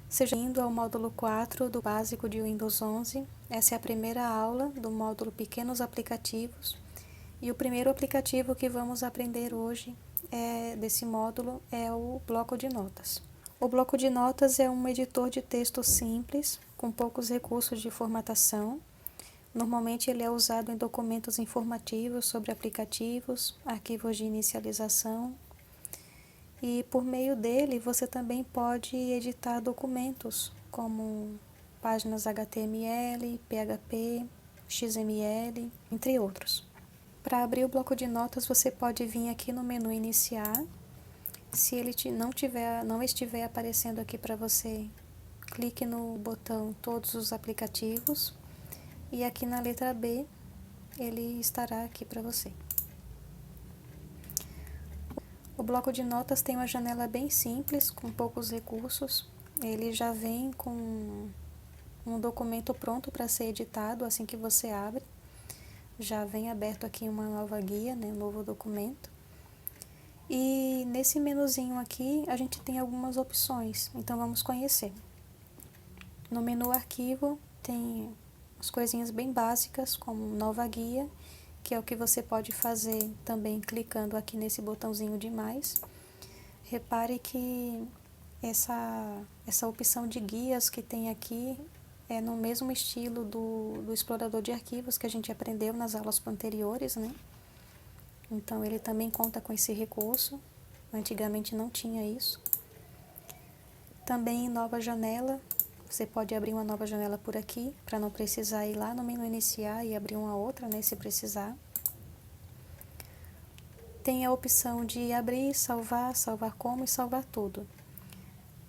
Seja bem-vindo ao módulo 4 do básico de Windows 11. Essa é a primeira aula do módulo Pequenos Aplicativos. E o primeiro aplicativo que vamos aprender hoje desse módulo é o bloco de notas. O bloco de notas é um editor de texto simples, com poucos recursos de formatação. Normalmente ele é usado em documentos informativos sobre aplicativos, arquivos de inicialização. E por meio dele você também pode editar documentos como páginas HTML, PHP, XML, entre outros. Para abrir o bloco de notas você pode vir aqui no menu iniciar. Se ele não estiver aparecendo aqui para você, clique no botão todos os aplicativos e aqui na letra B ele estará aqui para você. O bloco de notas tem uma janela bem simples, com poucos recursos. Ele já vem com um documento pronto para ser editado assim que você abre. Já vem aberto aqui uma nova guia, um novo documento. E nesse menuzinho aqui a gente tem algumas opções, então vamos conhecer. No menu arquivo tem as coisinhas bem básicas, como nova guia, que é o que você pode fazer também clicando aqui nesse botãozinho de mais. Repare que essa opção de guias que tem aqui é no mesmo estilo do explorador de arquivos que a gente aprendeu nas aulas anteriores, Então ele também conta com esse recurso, antigamente não tinha isso. Também em nova janela, você pode abrir uma nova janela por aqui, para não precisar ir lá no menu iniciar e abrir uma outra, se precisar. Tem a opção de abrir, salvar, salvar como e salvar tudo.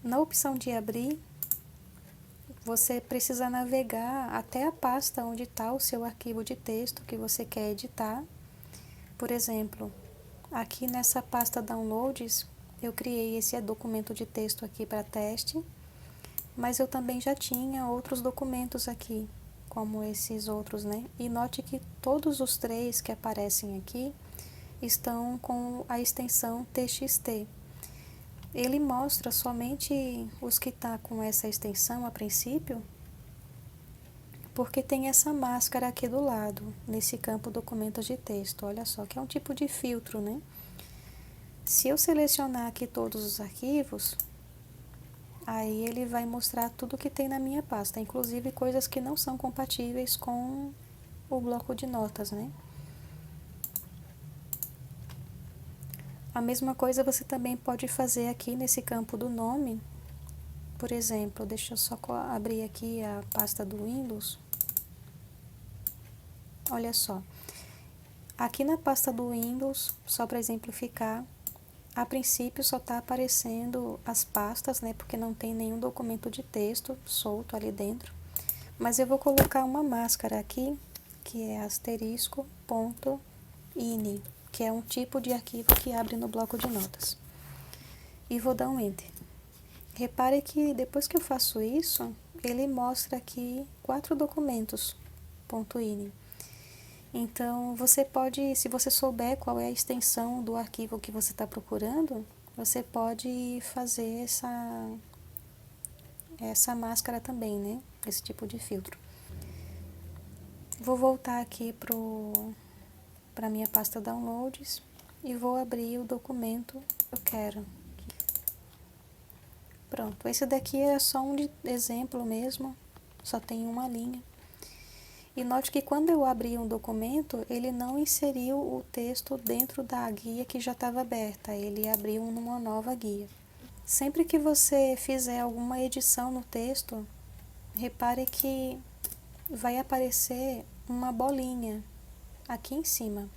Na opção de abrir, você precisa navegar até a pasta onde está o seu arquivo de texto que você quer editar. Por exemplo, aqui nessa pasta Downloads, eu criei esse documento de texto aqui para teste, mas eu também já tinha outros documentos aqui, como esses outros, E note que todos os três que aparecem aqui estão com a extensão TXT. Ele mostra somente os que estão com essa extensão a princípio, porque tem essa máscara aqui do lado, nesse campo documentos de texto. Olha só, que é um tipo de filtro, Se eu selecionar aqui todos os arquivos, aí ele vai mostrar tudo que tem na minha pasta, inclusive coisas que não são compatíveis com o bloco de notas, A mesma coisa você também pode fazer aqui nesse campo do nome. Por exemplo, deixa eu só abrir aqui a pasta do Windows. Olha só. Aqui na pasta do Windows, só para exemplificar, a princípio só está aparecendo as pastas, porque não tem nenhum documento de texto solto ali dentro. Mas eu vou colocar uma máscara aqui, que é asterisco.ini, que é um tipo de arquivo que abre no bloco de notas. E vou dar um Enter. Repare que depois que eu faço isso, ele mostra aqui 4 documentos, .ini. Então, você pode, se você souber qual é a extensão do arquivo que você está procurando, você pode fazer essa máscara também, Esse tipo de filtro. Vou voltar aqui para a minha pasta Downloads e vou abrir o documento que eu quero. Pronto, esse daqui é só um exemplo mesmo, só tem uma linha. E note que quando eu abri um documento, ele não inseriu o texto dentro da guia que já estava aberta, ele abriu numa nova guia. Sempre que você fizer alguma edição no texto, repare que vai aparecer uma bolinha aqui em cima,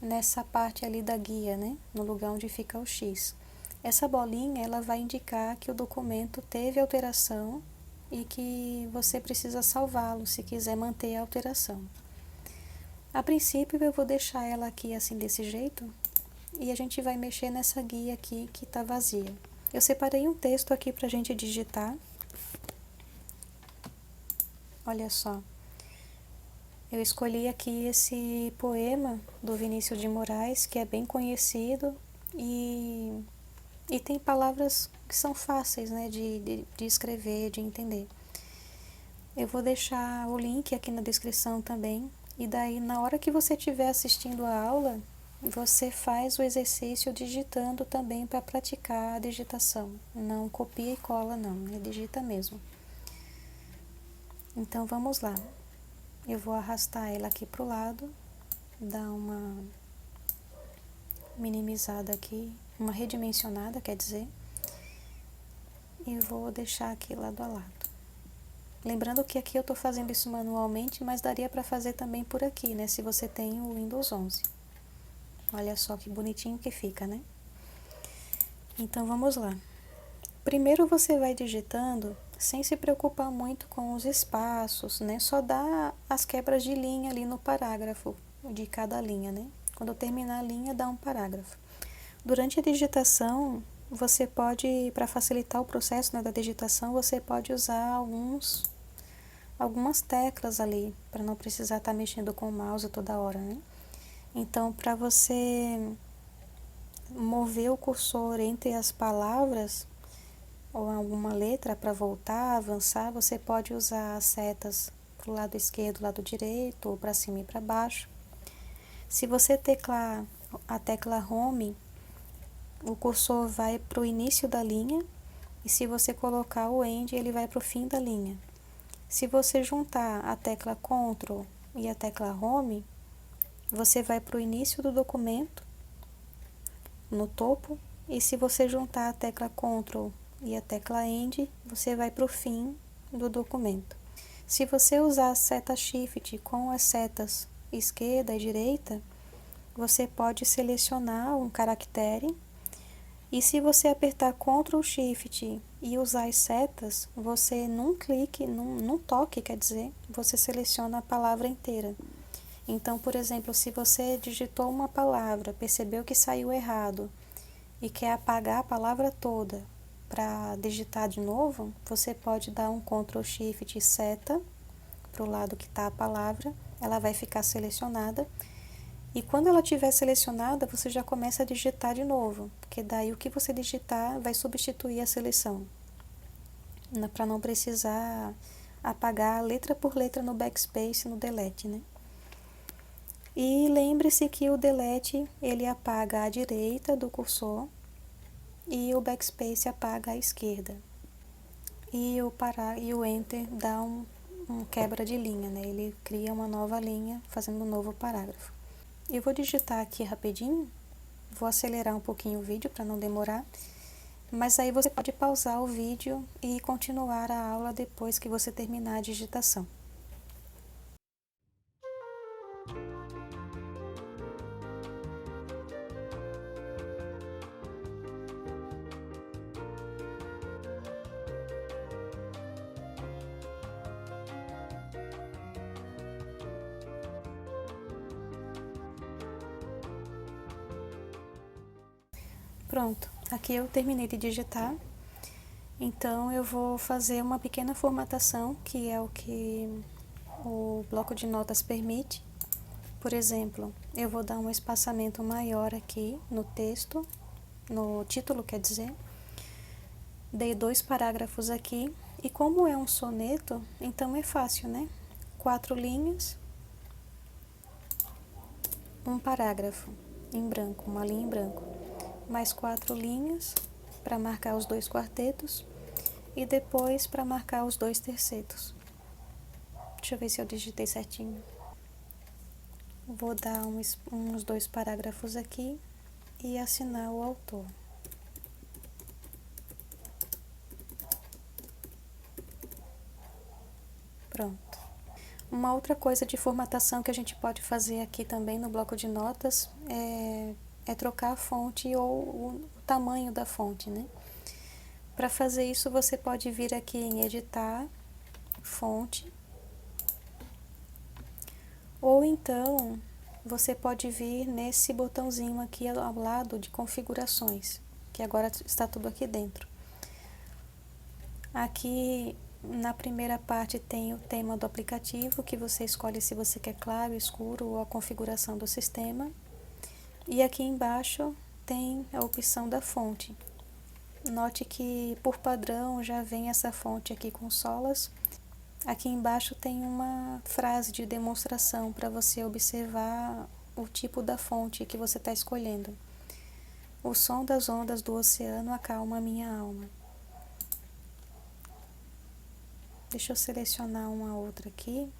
nessa parte ali da guia, no lugar onde fica o X. Essa bolinha, ela vai indicar que o documento teve alteração e que você precisa salvá-lo se quiser manter a alteração. A princípio eu vou deixar ela aqui assim desse jeito e a gente vai mexer nessa guia aqui que está vazia. Eu separei um texto aqui para a gente digitar. Olha só. Eu escolhi aqui esse poema do Vinícius de Moraes, que é bem conhecido e E tem palavras que são fáceis, né, de escrever, de entender. Eu vou deixar o link aqui na descrição também. E daí, na hora que você estiver assistindo a aula, você faz o exercício digitando também para praticar a digitação. Não copia e cola, não, né? Digita mesmo. Então, vamos lá. Eu vou arrastar ela aqui pro lado, dar uma minimizada aqui, uma redimensionada, quer dizer, e vou deixar aqui lado a lado. Lembrando que aqui eu estou fazendo isso manualmente, mas daria para fazer também por aqui, né? Se você tem o Windows 11. Olha só que bonitinho que fica, né? Então, vamos lá. Primeiro você vai digitando sem se preocupar muito com os espaços, né? Só dá as quebras de linha ali no parágrafo de cada linha, né? Quando terminar a linha, dá um parágrafo. Durante a digitação, você pode, para facilitar o processo, né, da digitação, você pode usar algumas teclas ali, para não precisar estar mexendo com o mouse toda hora, né? Então, para você mover o cursor entre as palavras ou alguma letra para voltar, avançar, você pode usar as setas para o lado esquerdo, lado direito, ou para cima e para baixo. Se você teclar a tecla Home, o cursor vai para o início da linha, e se você colocar o End, ele vai para o fim da linha. Se você juntar a tecla Ctrl e a tecla Home, você vai para o início do documento, no topo, e se você juntar a tecla Ctrl e a tecla End, você vai para o fim do documento. Se você usar a seta Shift com as setas esquerda e direita, você pode selecionar um caractere, e se você apertar Ctrl Shift e usar as setas, você num clique, num toque, quer dizer, você seleciona a palavra inteira. Então, por exemplo, se você digitou uma palavra, percebeu que saiu errado e quer apagar a palavra toda para digitar de novo, você pode dar um Ctrl Shift e seta para o lado que está a palavra, ela vai ficar selecionada. E quando ela estiver selecionada, você já começa a digitar de novo, porque daí o que você digitar vai substituir a seleção, para não precisar apagar letra por letra no backspace, no delete, né? E lembre-se que o delete, ele apaga a direita do cursor e o backspace apaga a esquerda. E o Enter dá um quebra de linha, né? Ele cria uma nova linha, fazendo um novo parágrafo. Eu vou digitar aqui rapidinho, vou acelerar um pouquinho o vídeo para não demorar, mas aí você pode pausar o vídeo e continuar a aula depois que você terminar a digitação. Pronto, aqui eu terminei de digitar, então eu vou fazer uma pequena formatação, que é o que o bloco de notas permite. Por exemplo, eu vou dar um espaçamento maior aqui no texto, no título, quer dizer. Dei 2 parágrafos aqui, e como é um soneto, então é fácil, né? 4 linhas, um parágrafo em branco, uma linha em branco, mais 4 linhas para marcar os 2 quartetos e depois para marcar os 2 tercetos. Deixa eu ver se eu digitei certinho. Vou dar uns 2 parágrafos aqui e assinar o autor. Pronto. Uma outra coisa de formatação que a gente pode fazer aqui também no bloco de notas é trocar a fonte ou o tamanho da fonte, né? Para fazer isso, você pode vir aqui em editar, fonte, ou então você pode vir nesse botãozinho aqui ao lado de configurações, que agora está tudo aqui dentro. Aqui na primeira parte tem o tema do aplicativo, que você escolhe se você quer claro, escuro ou a configuração do sistema. E aqui embaixo tem a opção da fonte. Note que por padrão já vem essa fonte aqui com solas. Aqui embaixo tem uma frase de demonstração para você observar o tipo da fonte que você está escolhendo. O som das ondas do oceano acalma a minha alma. Deixa eu selecionar uma outra aqui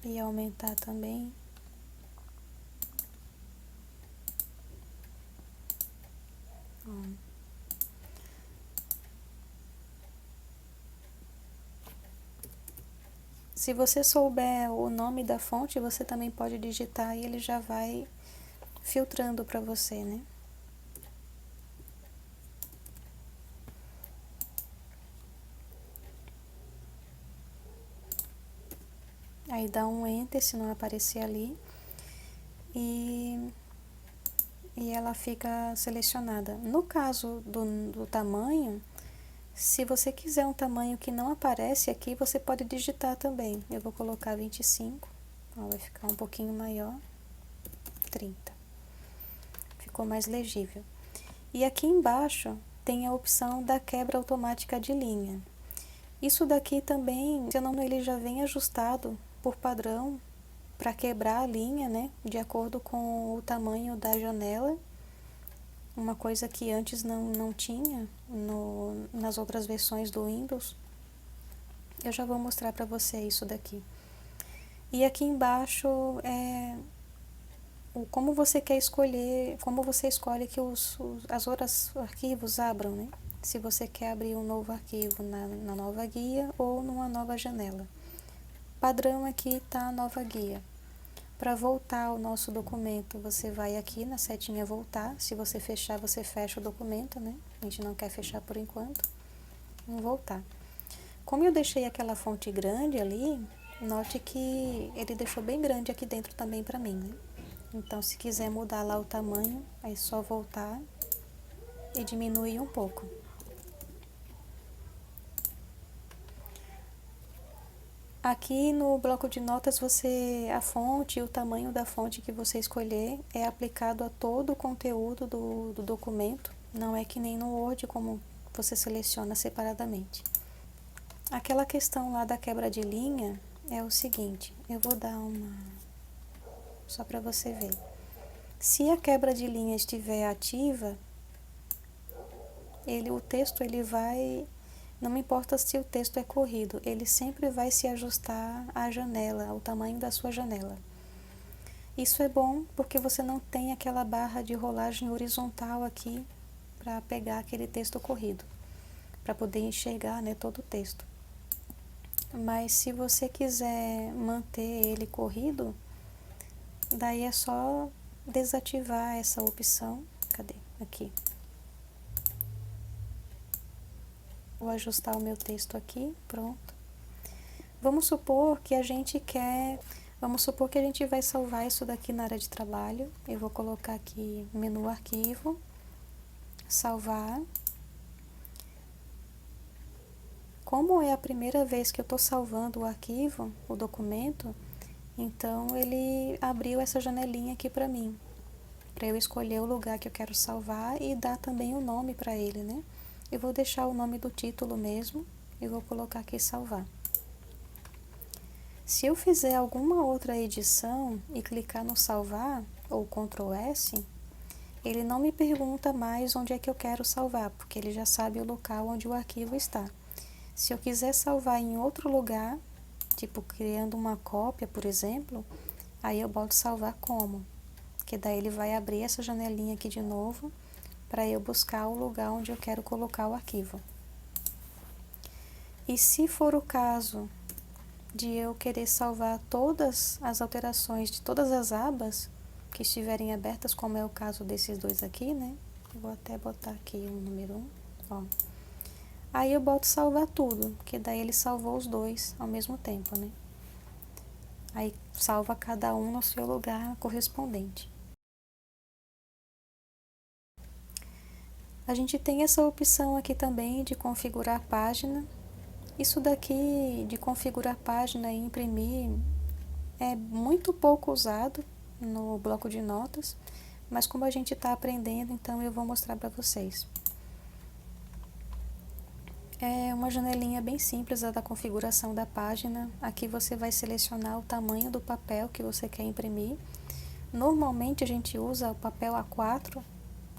e aumentar também. Se você souber o nome da fonte, você também pode digitar e ele já vai filtrando para você, né? Aí dá um enter se não aparecer ali e ela fica selecionada. No caso do tamanho, se você quiser um tamanho que não aparece aqui, você pode digitar também. Eu vou colocar 25, ó, vai ficar um pouquinho maior, 30. Ficou mais legível. E aqui embaixo tem a opção da quebra automática de linha. Isso daqui também, se eu não, ele já vem ajustado por padrão para quebrar a linha, né, de acordo com o tamanho da janela. Uma coisa que antes não tinha nas outras versões do Windows. Eu já vou mostrar para você isso daqui. E aqui embaixo é como você quer escolher, como você escolhe que as outras arquivos abram, né? Se você quer abrir um novo arquivo na nova guia ou numa nova janela. Padrão aqui está a nova guia. Para voltar ao nosso documento, você vai aqui na setinha voltar. Se você fechar, você fecha o documento, né? A gente não quer fechar por enquanto. Vamos voltar. Como eu deixei aquela fonte grande ali, note que ele deixou bem grande aqui dentro também para mim, né? Então, se quiser mudar lá o tamanho, é só voltar e diminuir um pouco. Aqui no bloco de notas, a fonte e o tamanho da fonte que você escolher é aplicado a todo o conteúdo do documento. Não é que nem no Word, como você seleciona separadamente. Aquela questão lá da quebra de linha é o seguinte, eu vou dar só para você ver. Se a quebra de linha estiver ativa, o texto vai, não me importa se o texto é corrido, ele sempre vai se ajustar à janela, ao tamanho da sua janela. Isso é bom porque você não tem aquela barra de rolagem horizontal aqui para pegar aquele texto corrido, para poder enxergar, né, todo o texto. Mas se você quiser manter ele corrido, daí é só desativar essa opção. Cadê? Aqui. Vou ajustar o meu texto aqui, pronto. Vamos supor que a gente vai salvar isso daqui na área de trabalho. Eu vou colocar aqui menu arquivo, salvar. Como é a primeira vez que eu estou salvando o arquivo, o documento, então ele abriu essa janelinha aqui para mim, para eu escolher o lugar que eu quero salvar e dar também o nome para ele, né? Eu vou deixar o nome do título mesmo e vou colocar aqui salvar. Se eu fizer alguma outra edição e clicar no salvar ou Ctrl S, ele não me pergunta mais onde é que eu quero salvar, porque ele já sabe o local onde o arquivo está. Se eu quiser salvar em outro lugar, tipo criando uma cópia, por exemplo, aí eu boto salvar como, que daí ele vai abrir essa janelinha aqui de novo para eu buscar o lugar onde eu quero colocar o arquivo. E se for o caso de eu querer salvar todas as alterações de todas as abas que estiverem abertas, como é o caso desses dois aqui, né? Vou até botar aqui o número 1, ó. Aí eu boto salvar tudo, que daí ele salvou os dois ao mesmo tempo, né? Aí salva cada um no seu lugar correspondente. A gente tem essa opção aqui também de configurar página. Isso daqui de configurar página e imprimir é muito pouco usado no bloco de notas, mas como a gente está aprendendo, então eu vou mostrar para vocês. É uma janelinha bem simples, a da configuração da página. Aqui você vai selecionar o tamanho do papel que você quer imprimir. Normalmente a gente usa o papel A4,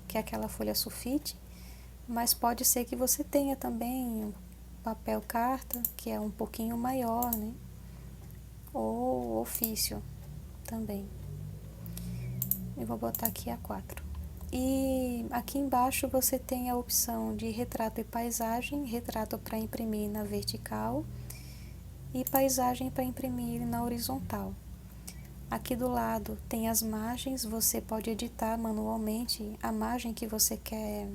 que é aquela folha sulfite, mas pode ser que você tenha também papel carta, que é um pouquinho maior, né? Ou ofício também. Eu vou botar aqui A4. E aqui embaixo você tem a opção de retrato e paisagem, retrato para imprimir na vertical e paisagem para imprimir na horizontal. Aqui do lado tem as margens, você pode editar manualmente a margem que você quer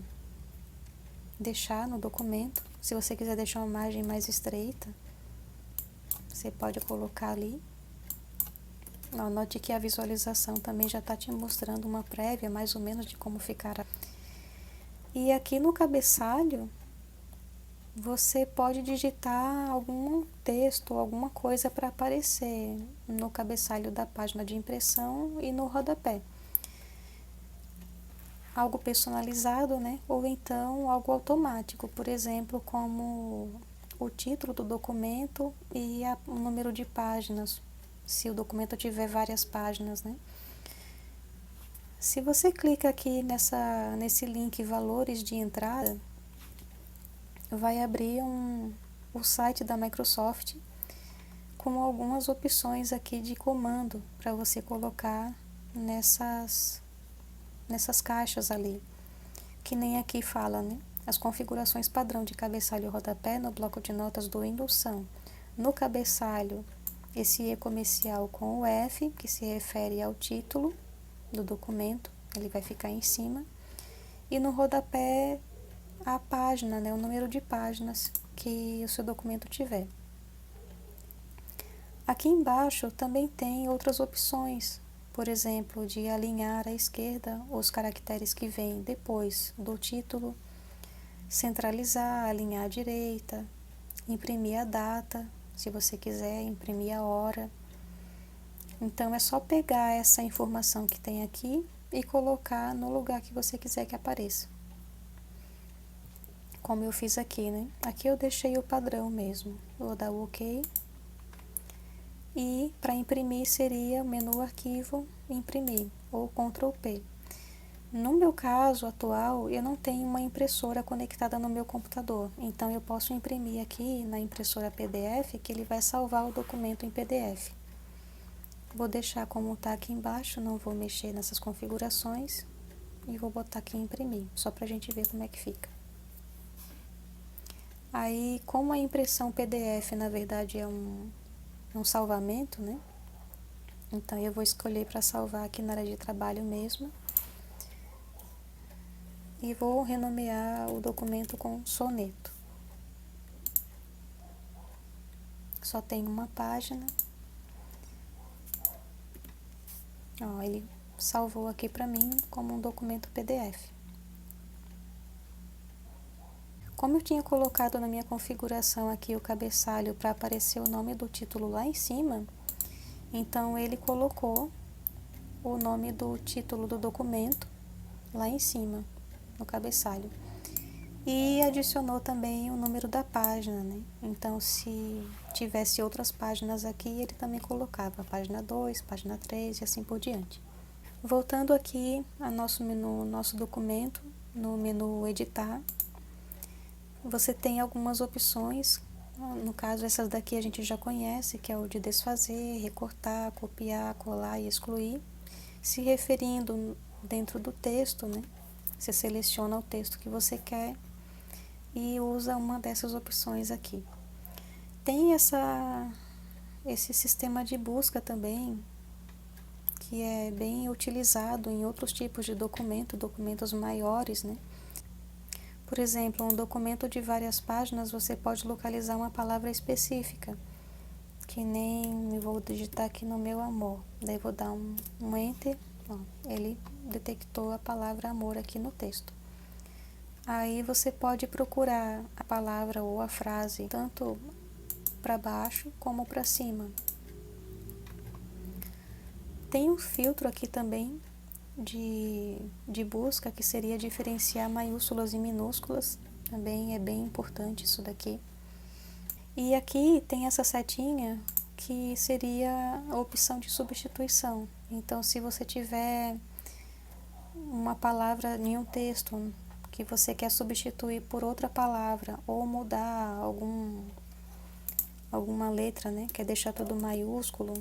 deixar no documento. Se você quiser deixar uma margem mais estreita, você pode colocar ali. Note que a visualização também já está te mostrando uma prévia, mais ou menos, de como ficará. E aqui no cabeçalho, você pode digitar algum texto ou alguma coisa para aparecer no cabeçalho da página de impressão e no rodapé. Algo personalizado, né? Ou então algo automático, por exemplo, como o título do documento e o número de páginas, se o documento tiver várias páginas, né? Se você clica aqui nesse link valores de entrada, vai abrir o site da Microsoft com algumas opções aqui de comando para você colocar nessas caixas ali, que nem aqui fala, né? As configurações padrão de cabeçalho e rodapé no bloco de notas do Windows são: no cabeçalho, esse E comercial com o F, que se refere ao título do documento, ele vai ficar em cima, e no rodapé a página, né, o número de páginas que o seu documento tiver. Aqui embaixo também tem outras opções, por exemplo, de alinhar à esquerda os caracteres que vêm depois do título, centralizar, alinhar à direita, imprimir a data, se você quiser imprimir a hora. Então é só pegar essa informação que tem aqui e colocar no lugar que você quiser que apareça. Como eu fiz aqui, né? Aqui eu deixei o padrão mesmo. Vou dar o OK. E para imprimir seria o menu arquivo, imprimir, ou Ctrl P. No meu caso atual, eu não tenho uma impressora conectada no meu computador, então eu posso imprimir aqui na impressora PDF, que ele vai salvar o documento em PDF. Vou deixar como está aqui embaixo, não vou mexer nessas configurações, e vou botar aqui em imprimir, só para a gente ver como é que fica. Aí, como a impressão PDF na verdade é um salvamento, né? Então eu vou escolher para salvar aqui na área de trabalho mesmo. E vou renomear o documento com soneto. Só tem uma página. Ó, ele salvou aqui para mim como um documento PDF. Como eu tinha colocado na minha configuração aqui o cabeçalho para aparecer o nome do título lá em cima, então ele colocou o nome do título do documento lá em cima, no cabeçalho. E adicionou também o número da página, né? Então, se tivesse outras páginas aqui, ele também colocava página 2, página 3 e assim por diante. Voltando aqui ao nosso menu, nosso documento, no menu editar, você tem algumas opções. No caso, essas daqui a gente já conhece, que é o de desfazer, recortar, copiar, colar e excluir. Se referindo dentro do texto, né? Você seleciona o texto que você quer e usa uma dessas opções aqui. Tem esse sistema de busca também, que é bem utilizado em outros tipos de documentos maiores, né? Por exemplo, um documento de várias páginas, você pode localizar uma palavra específica, que nem eu vou digitar aqui no meu amor. Daí vou dar um Enter, ó, ele detectou a palavra amor aqui no texto. Aí você pode procurar a palavra ou a frase tanto para baixo como para cima. Tem um filtro aqui também de busca, que seria diferenciar maiúsculas e minúsculas. Também é bem importante isso daqui. E aqui tem essa setinha que seria a opção de substituição. Então, se você tiver uma palavra em um texto que você quer substituir por outra palavra ou mudar alguma letra, né, quer deixar tudo maiúsculo,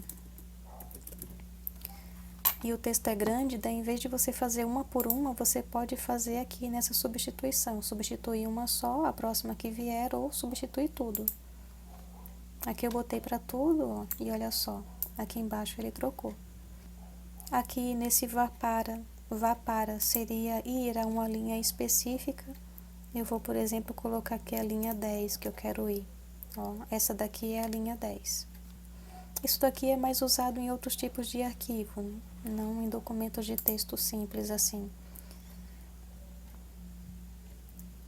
e o texto é grande, daí em vez de você fazer uma por uma, você pode fazer aqui nessa substituição, substituir uma só, a próxima que vier, ou substituir tudo. Aqui eu botei para tudo, ó, e olha só, aqui embaixo ele trocou. Aqui nesse vá para seria ir a uma linha específica. Eu vou, por exemplo, colocar aqui a linha 10 que eu quero ir. Ó, essa daqui é a linha 10. Isso daqui é mais usado em outros tipos de arquivo, né? Não em documentos de texto simples assim.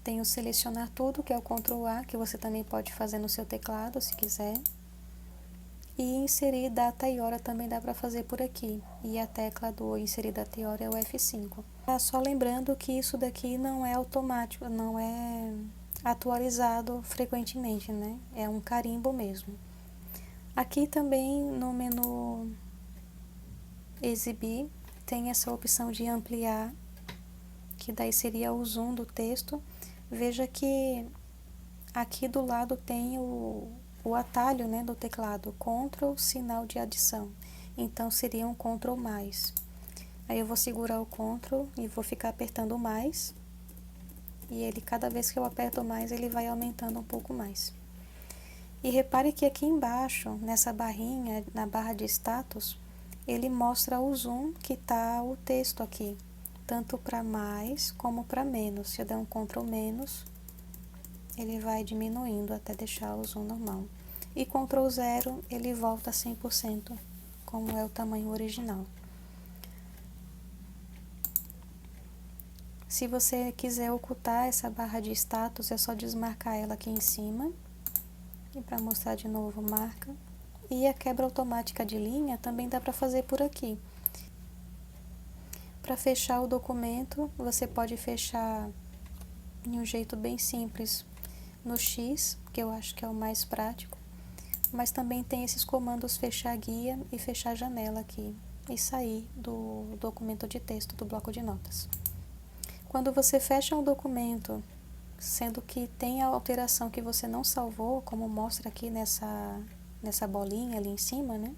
Tem o selecionar tudo, que é o Ctrl A, que você também pode fazer no seu teclado, se quiser. E inserir data e hora também dá para fazer por aqui. E a tecla do inserir data e hora é o F5. Só lembrando que isso daqui não é automático, não é atualizado frequentemente, né? É um carimbo mesmo. Aqui também no menu exibir, tem essa opção de ampliar, que daí seria o zoom do texto. Veja que aqui do lado tem o atalho, né, do teclado, Ctrl, sinal de adição. Então seria um Ctrl mais. Aí eu vou segurar o Ctrl e vou ficar apertando mais. E ele, cada vez que eu aperto mais, ele vai aumentando um pouco mais. E repare que aqui embaixo, nessa barrinha, na barra de status, ele mostra o zoom que está o texto aqui, tanto para mais como para menos. Se eu der um Ctrl menos, ele vai diminuindo até deixar o zoom normal. E Ctrl 0, ele volta a 100%, como é o tamanho original. Se você quiser ocultar essa barra de status, é só desmarcar ela aqui em cima. E para mostrar de novo, marca. E a quebra automática de linha também dá para fazer por aqui. Para fechar o documento, você pode fechar de um jeito bem simples no X, que eu acho que é o mais prático. Mas também tem esses comandos fechar guia e fechar janela aqui. E sair do documento de texto, do bloco de notas. Quando você fecha um documento, sendo que tem a alteração que você não salvou, como mostra aqui nessa bolinha ali em cima, né?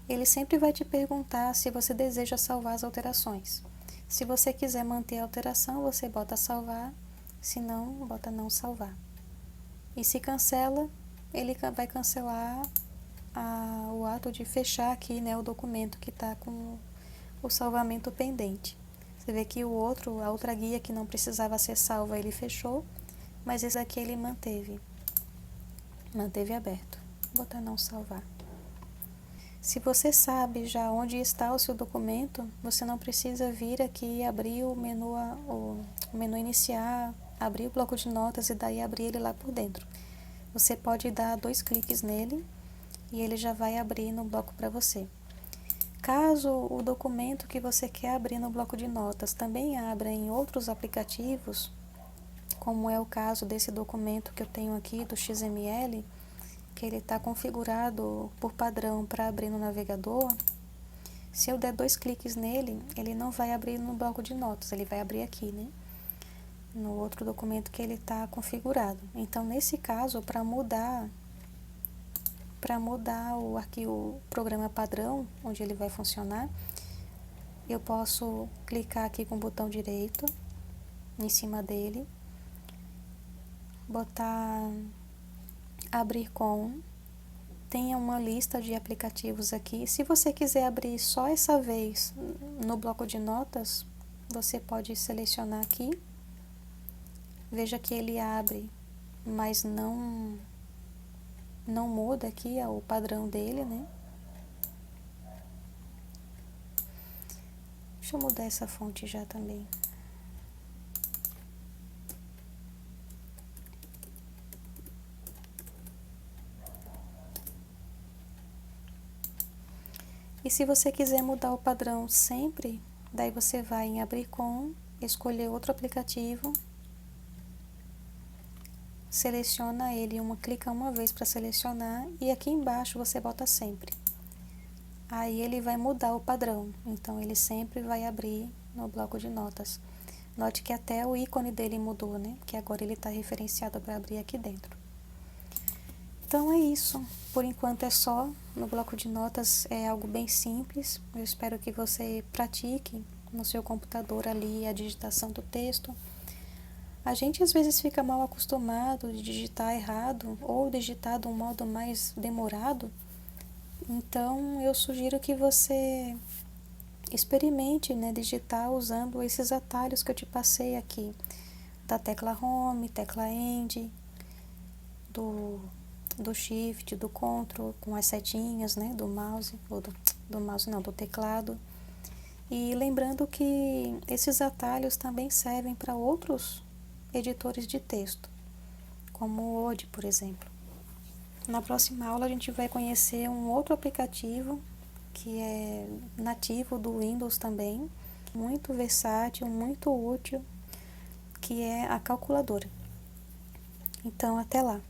Ele sempre vai te perguntar se você deseja salvar as alterações. Se você quiser manter a alteração, você bota salvar, se não, bota não salvar. E se cancela, ele vai cancelar o ato de fechar aqui, né, o documento que está com o salvamento pendente. Você vê que a outra guia que não precisava ser salva, ele fechou, mas esse aqui ele manteve aberto. Vou botar não salvar. Se você sabe já onde está o seu documento, você não precisa vir aqui e abrir o menu iniciar, abrir o bloco de notas e daí abrir ele lá por dentro. Você pode dar 2 cliques nele e ele já vai abrir no bloco para você. Caso o documento que você quer abrir no bloco de notas também abra em outros aplicativos, como é o caso desse documento que eu tenho aqui do XML, que ele está configurado por padrão para abrir no navegador, se eu der 2 cliques nele, ele não vai abrir no bloco de notas, ele vai abrir aqui, né? No outro documento que ele está configurado. Então, nesse caso, para mudar o arquivo, o programa padrão, onde ele vai funcionar, eu posso clicar aqui com o botão direito, em cima dele, botar abrir com, tem uma lista de aplicativos aqui. Se você quiser abrir só essa vez no bloco de notas, você pode selecionar aqui. Veja que ele abre, mas não muda aqui o padrão dele, né? Deixa eu mudar essa fonte já também. E se você quiser mudar o padrão sempre Daí você vai em abrir com, escolher outro aplicativo, seleciona ele, clica uma vez para selecionar e aqui embaixo você bota sempre. Aí ele vai mudar o padrão, então ele sempre vai abrir no bloco de notas. Note que até o ícone dele mudou, né? Que agora ele está referenciado para abrir aqui dentro. Então é isso, por enquanto é só. No bloco de notas é algo bem simples. Eu espero que você pratique no seu computador ali a digitação do texto. A gente às vezes fica mal acostumado de digitar errado ou digitar de um modo mais demorado. Então eu sugiro que você experimente, né, digitar usando esses atalhos que eu te passei aqui, da tecla Home, tecla End, do Shift, do Ctrl, com as setinhas, né, do mouse, ou do mouse não, do teclado. E lembrando que esses atalhos também servem para outros editores de texto, como o Word, por exemplo. Na próxima aula a gente vai conhecer um outro aplicativo que é nativo do Windows também, muito versátil, muito útil, que é a calculadora. Então, até lá!